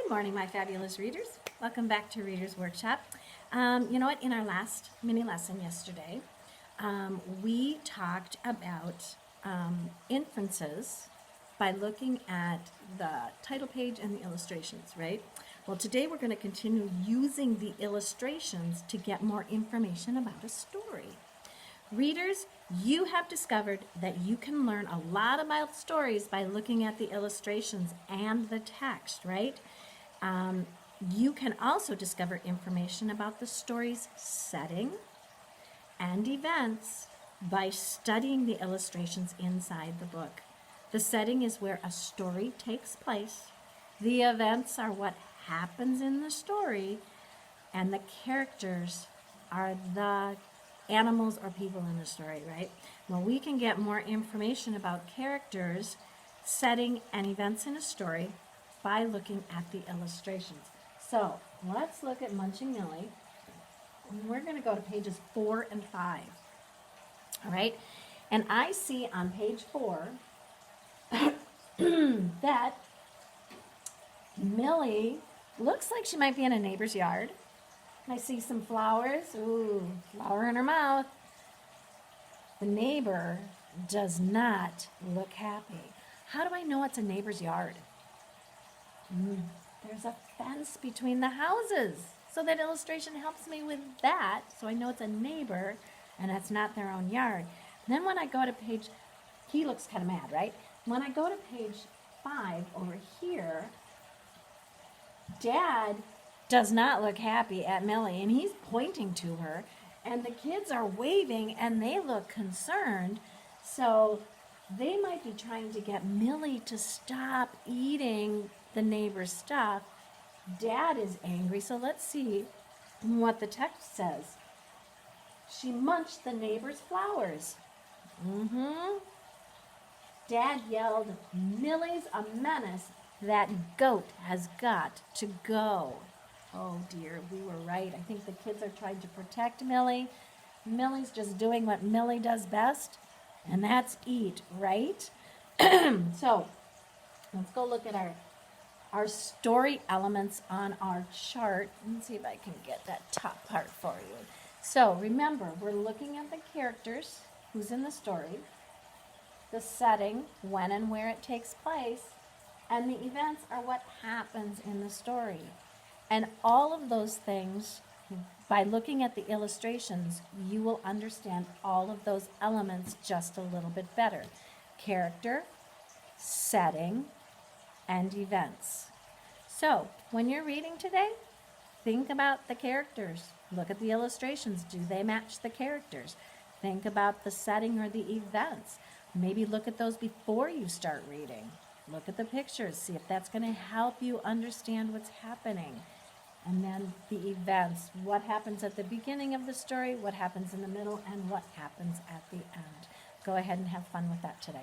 Good morning, my fabulous readers. Welcome back to Reader's Workshop. You know what? In our last mini lesson yesterday, we talked about inferences by looking at the title page and the illustrations, right? Well, today we're going to continue using the illustrations to get more information about a story. Readers, you have discovered that you can learn a lot about stories by looking at the illustrations and the text, right? You can also discover information about the story's setting and events by studying the illustrations inside the book. The setting is where a story takes place. The events are what happens in the story, and the characters are the animals or people in the story, right? Well, we can get more information about characters, setting, and events in a story by looking at the illustrations. So let's look at Munching Millie. We're going to go to pages 4 and 5. All right? And I see on page 4 that Millie looks like she might be in a neighbor's yard. I see some flowers. Ooh, flower in her mouth. The neighbor does not look happy. How do I know it's a neighbor's yard? There's a fence between the houses. So that illustration helps me with that. So I know it's a neighbor and it's not their own yard. Then when I go to page, he looks kind of mad, right? When I go to page 5 over here, Dad does not look happy at Millie, and he's pointing to her, and the kids are waving and they look concerned. So they might be trying to get Millie to stop eating the neighbor's stuff. Dad is angry, so let's see what the text says. She munched the neighbor's flowers. Dad yelled, "Millie's a menace. That goat has got to go." Oh dear, we were right. I think the kids are trying to protect Millie. Millie's just doing what Millie does best, and that's eat, right? So let's go look at our story elements on our chart. Let's see if I can get that top part for you. So remember, we're looking at the characters, who's in the story, the setting, when and where it takes place, and the events are what happens in the story. And all of those things, by looking at the illustrations, you will understand all of those elements just a little bit better. Character, setting, and events. So, when you're reading today, think about the characters. Look at the illustrations. Do they match the characters? Think about the setting or the events. Maybe look at those before you start reading. Look at the pictures. See if that's going to help you understand what's happening. And then the events. What happens at the beginning of the story, what happens in the middle, and what happens at the end. Go ahead and have fun with that today.